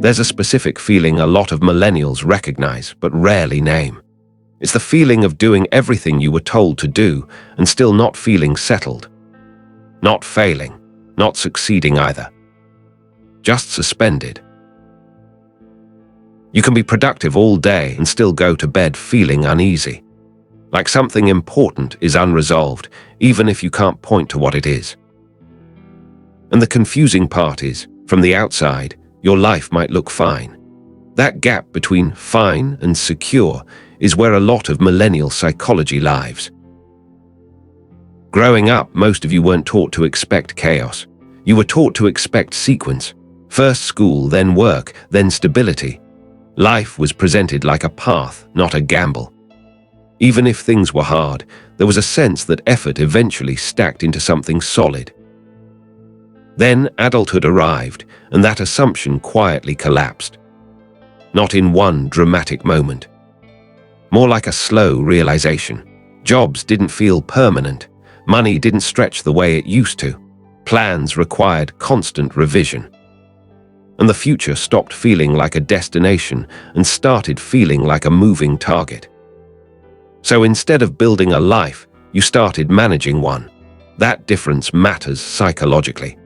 There's a specific feeling a lot of millennials recognize but rarely name. It's the feeling of doing everything you were told to do and still not feeling settled. Not failing, not succeeding either. Just suspended. You can be productive all day and still go to bed feeling uneasy. Like something important is unresolved, even if you can't point to what it is. And the confusing part is, from the outside, your life might look fine. That gap between fine and secure is where a lot of millennial psychology lives. Growing up, most of you weren't taught to expect chaos. You were taught to expect sequence. First school, then work, then stability. Life was presented like a path, not a gamble. Even if things were hard, there was a sense that effort eventually stacked into something solid. Then adulthood arrived, and that assumption quietly collapsed. Not in one dramatic moment. More like a slow realization. Jobs didn't feel permanent. Money didn't stretch the way it used to. Plans required constant revision. And the future stopped feeling like a destination and started feeling like a moving target. So instead of building a life, you started managing one. That difference matters psychologically.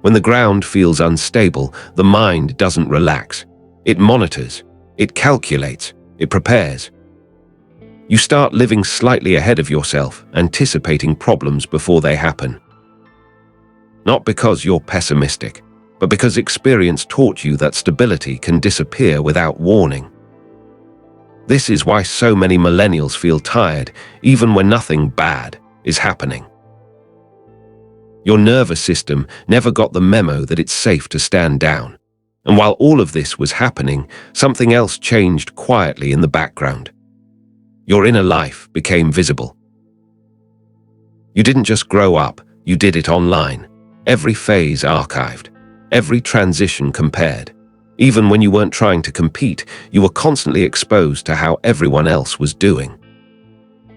When the ground feels unstable, the mind doesn't relax. It monitors, it calculates, it prepares. You start living slightly ahead of yourself, anticipating problems before they happen. Not because you're pessimistic, but because experience taught you that stability can disappear without warning. This is why so many millennials feel tired, even when nothing bad is happening. Your nervous system never got the memo that it's safe to stand down. And while all of this was happening, something else changed quietly in the background. Your inner life became visible. You didn't just grow up, you did it online. Every phase archived. Every transition compared. Even when you weren't trying to compete, you were constantly exposed to how everyone else was doing.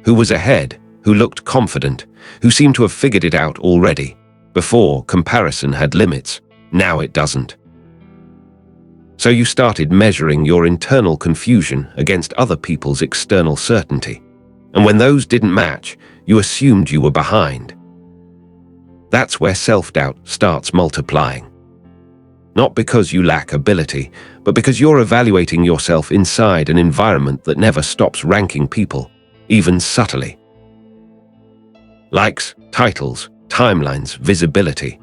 Who was ahead, who looked confident, who seemed to have figured it out already. Before, comparison had limits. Now it doesn't. So you started measuring your internal confusion against other people's external certainty. And when those didn't match, you assumed you were behind. That's where self-doubt starts multiplying. Not because you lack ability, but because you're evaluating yourself inside an environment that never stops ranking people, even subtly. Likes, titles, timelines, visibility.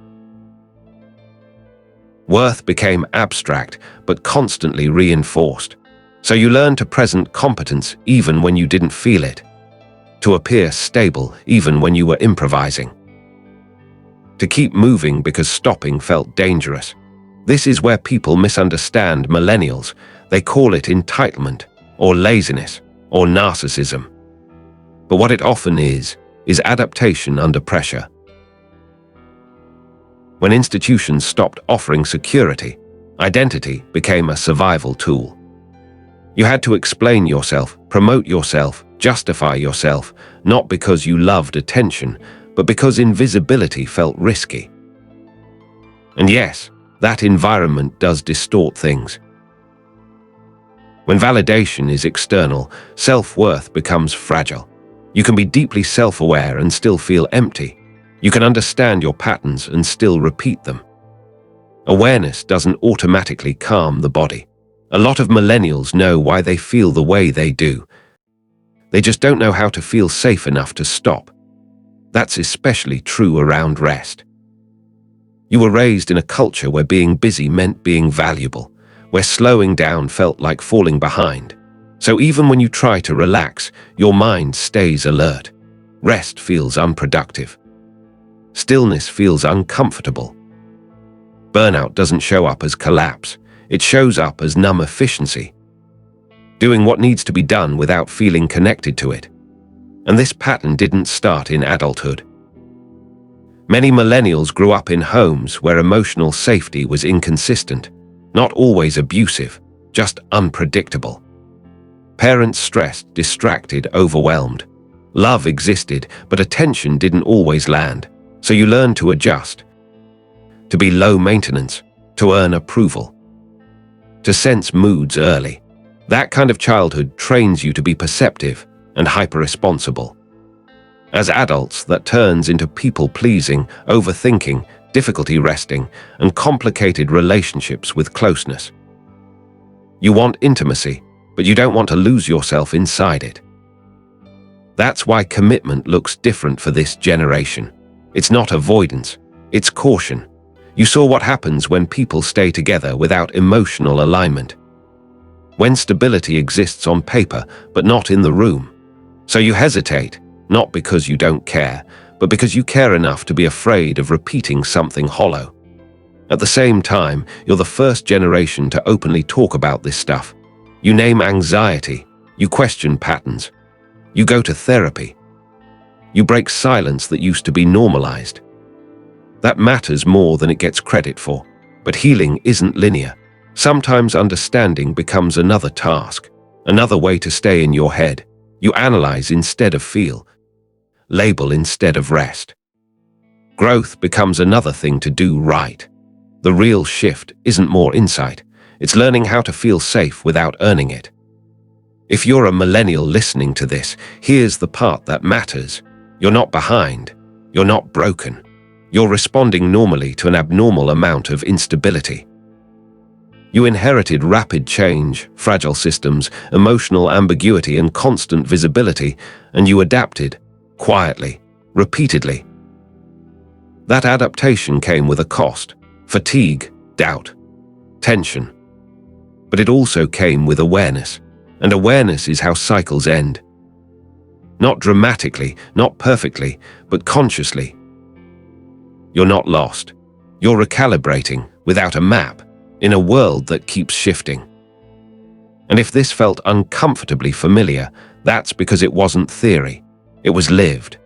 Worth became abstract, but constantly reinforced. So you learned to present competence even when you didn't feel it. To appear stable even when you were improvising. To keep moving because stopping felt dangerous. This is where people misunderstand millennials. They call it entitlement, or laziness, or narcissism. But what it often is adaptation under pressure. When institutions stopped offering security, identity became a survival tool. You had to explain yourself, promote yourself, justify yourself, not because you loved attention, but because invisibility felt risky. And yes, that environment does distort things. When validation is external, self-worth becomes fragile. You can be deeply self-aware and still feel empty. You can understand your patterns and still repeat them. Awareness doesn't automatically calm the body. A lot of millennials know why they feel the way they do. They just don't know how to feel safe enough to stop. That's especially true around rest. You were raised in a culture where being busy meant being valuable, where slowing down felt like falling behind. So even when you try to relax, your mind stays alert. Rest feels unproductive. Stillness feels uncomfortable. Burnout doesn't show up as collapse. It shows up as numb efficiency. Doing what needs to be done without feeling connected to it. And this pattern didn't start in adulthood. Many millennials grew up in homes where emotional safety was inconsistent, not always abusive, just unpredictable. Parents stressed, distracted, overwhelmed. Love existed, but attention didn't always land, so you learned to adjust, to be low maintenance, to earn approval. to sense moods early. That kind of childhood trains you to be perceptive and hyper-responsible. As adults, that turns into people-pleasing, overthinking, difficulty resting, and complicated relationships with closeness. You want intimacy, but you don't want to lose yourself inside it. That's why commitment looks different for this generation. It's not avoidance, it's caution. You saw what happens when people stay together without emotional alignment. When stability exists on paper, but not in the room. So you hesitate, not because you don't care, but because you care enough to be afraid of repeating something hollow. At the same time, you're the first generation to openly talk about this stuff. You name anxiety, you question patterns, you go to therapy. You break silence that used to be normalized. That matters more than it gets credit for. But healing isn't linear. Sometimes understanding becomes another task, another way to stay in your head. You analyze instead of feel, label instead of rest. Growth becomes another thing to do right. The real shift isn't more insight, it's learning how to feel safe without earning it. If you're a millennial listening to this, here's the part that matters. You're not behind, you're not broken. You're responding normally to an abnormal amount of instability. You inherited rapid change, fragile systems, emotional ambiguity, and constant visibility, and you adapted, quietly, repeatedly. That adaptation came with a cost: fatigue, doubt, tension. But it also came with awareness, and awareness is how cycles end. Not dramatically, not perfectly, but consciously. You're not lost. You're recalibrating without a map in a world that keeps shifting. And if this felt uncomfortably familiar, that's because it wasn't theory. It was lived.